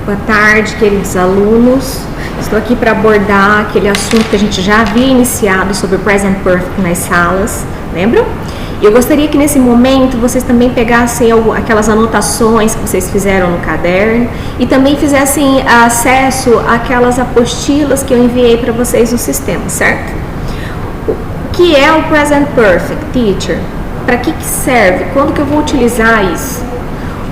Boa tarde, queridos alunos. Estou aqui para abordar aquele assunto que a gente já havia iniciado sobre o Present Perfect nas salas, lembram? E eu gostaria que nesse momento vocês também pegassem aquelas anotações que vocês fizeram no caderno e também fizessem acesso àquelas apostilas que eu enviei para vocês no sistema, certo? O que é o Present Perfect, teacher? Para que serve? Quando que eu vou utilizar isso?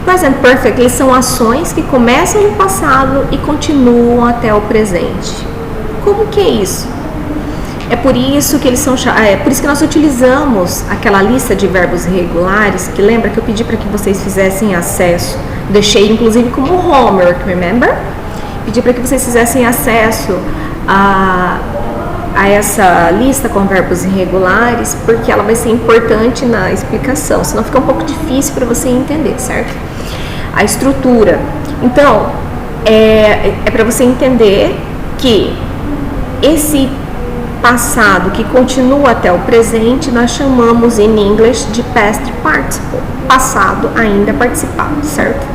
Present Perfect, eles são ações que começam no passado e continuam até o presente. Como que é isso? É por isso que eles são, por isso que nós utilizamos aquela lista de verbos irregulares, que lembra que eu pedi para que vocês fizessem acesso, deixei inclusive como homework, remember? Pedi para que vocês fizessem acesso a essa lista com verbos irregulares, porque ela vai ser importante na explicação, senão fica um pouco difícil para você entender, certo? A estrutura. Então, é para você entender que esse passado que continua até o presente, nós chamamos em inglês de past participle, passado ainda participado, certo?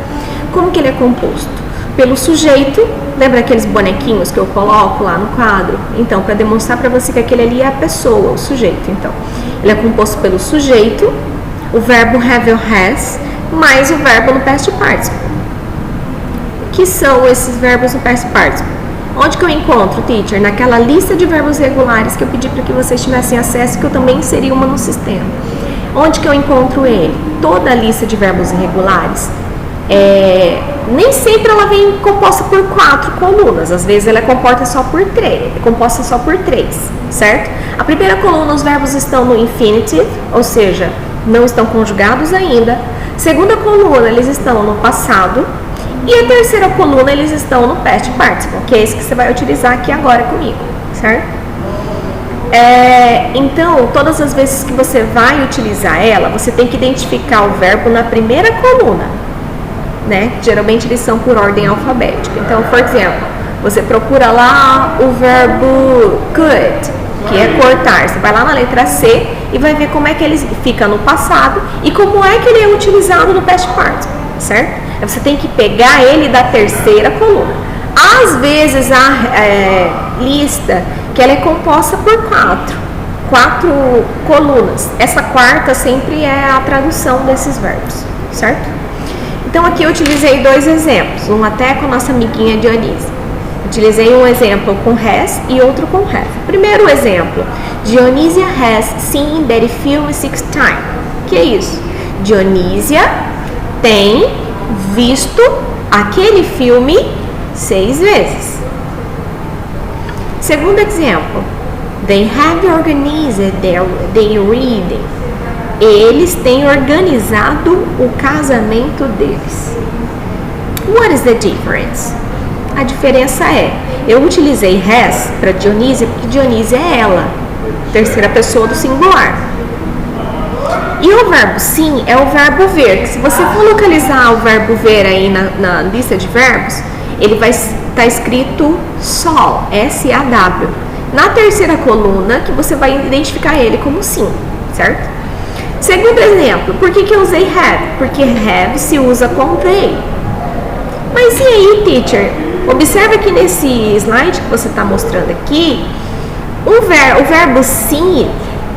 Como que ele é composto? Pelo sujeito, lembra aqueles bonequinhos que eu coloco lá no quadro? Então, para demonstrar para você que aquele ali é a pessoa, o sujeito. Então, ele é composto pelo sujeito, o verbo have ou has, mais o verbo no past participle. O que são esses verbos no past participle? Onde que eu encontro, teacher? Naquela lista de verbos regulares que eu pedi para que vocês tivessem acesso, que eu também inseri uma no sistema. Onde que eu encontro ele? Toda a lista de verbos irregulares, nem sempre ela vem composta por 4 colunas, às vezes ela é composta só por 3, certo? A primeira coluna, os verbos estão no infinitive, ou seja, não estão conjugados ainda. Segunda coluna, eles estão no passado. E a terceira coluna, eles estão no past participle, que é esse que você vai utilizar aqui agora comigo, certo? Então, todas as vezes que você vai utilizar ela, você tem que identificar o verbo na primeira coluna, né? Geralmente eles são por ordem alfabética. Então, por exemplo, você procura lá o verbo cut, que é cortar. Você vai lá na letra C e vai ver como é que ele fica no passado e como é que ele é utilizado no past participle, certo? Você tem que pegar ele da terceira coluna. Às vezes a lista que ela é composta por 4 colunas. Essa quarta sempre é a tradução desses verbos, certo? Então aqui eu utilizei 2 exemplos, um até com a nossa amiguinha Dionísia. Utilizei um exemplo com has e outro com have. Primeiro exemplo, Dionísia has seen that film 6 times. Que é isso? Dionísia tem visto aquele filme 6 vezes. Segundo exemplo, they have organized their wedding. Eles têm organizado o casamento deles. What is the difference? A diferença é, eu utilizei has para Dionísia porque Dionísia é ela, terceira pessoa do singular. E o verbo sim é o verbo ver, que se você for localizar o verbo ver aí na lista de verbos, ele vai estar escrito saw, S-A-W, na terceira coluna, que você vai identificar ele como sim, certo? Segundo exemplo, por que eu usei have? Porque have se usa com they. Mas e aí, teacher? Observa que nesse slide que você está mostrando aqui, o verbo sim,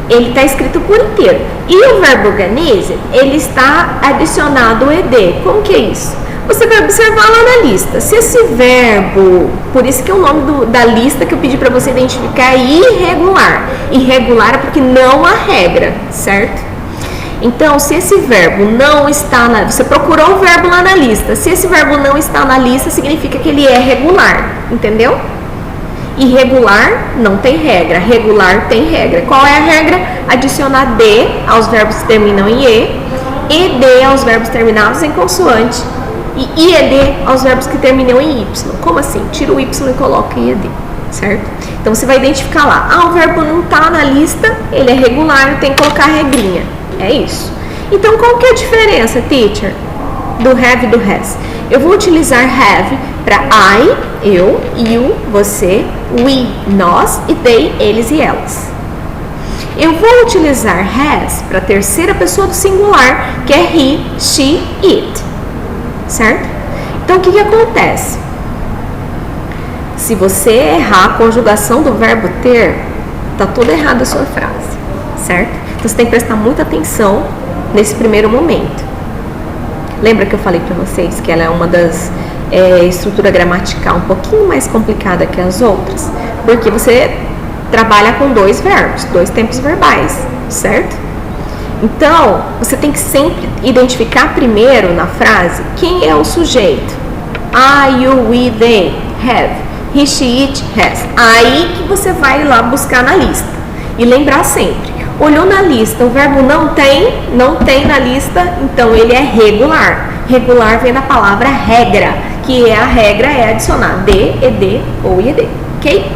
ele está escrito por inteiro. E o verbo organize, ele está adicionado o ed. Como que é isso? Você vai observar lá na lista. Se esse verbo, por isso que é o nome da lista que eu pedi para você identificar é irregular. Irregular é porque não há regra, certo? Então, se esse verbo não está você procurou o verbo lá na lista. Se esse verbo não está na lista, significa que ele é regular, entendeu? Irregular não tem regra, regular tem regra. Qual é a regra? Adicionar D aos verbos que terminam em E, ED aos verbos terminados em consoante e IED aos verbos que terminam em Y. Como assim? Tira o Y e coloca IED, certo? Então você vai identificar lá, o verbo não está na lista, ele é regular, tem que colocar a regrinha. É isso. Então qual que é a diferença, teacher, do have e do has? Eu vou utilizar have para I, eu, you, você, we, nós e they, eles e elas. Eu vou utilizar has para a terceira pessoa do singular, que é he, she, it, certo? Então o que acontece? Se você errar a conjugação do verbo ter, tá tudo errado a sua frase, certo? Então você tem que prestar muita atenção nesse primeiro momento. Lembra que eu falei para vocês que ela é uma das estrutura gramatical um pouquinho mais complicada que as outras? Porque você trabalha com dois verbos, dois tempos verbais, certo? Então, você tem que sempre identificar primeiro na frase quem é o sujeito. I, you, we, they, have, he, she, it, has. Aí que você vai lá buscar na lista. E lembrar sempre, olhou na lista, o verbo não tem na lista, então ele é regular. Regular vem da palavra regra, que a regra é adicionar de, ed ou ied, ok?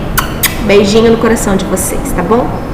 Beijinho no coração de vocês, tá bom?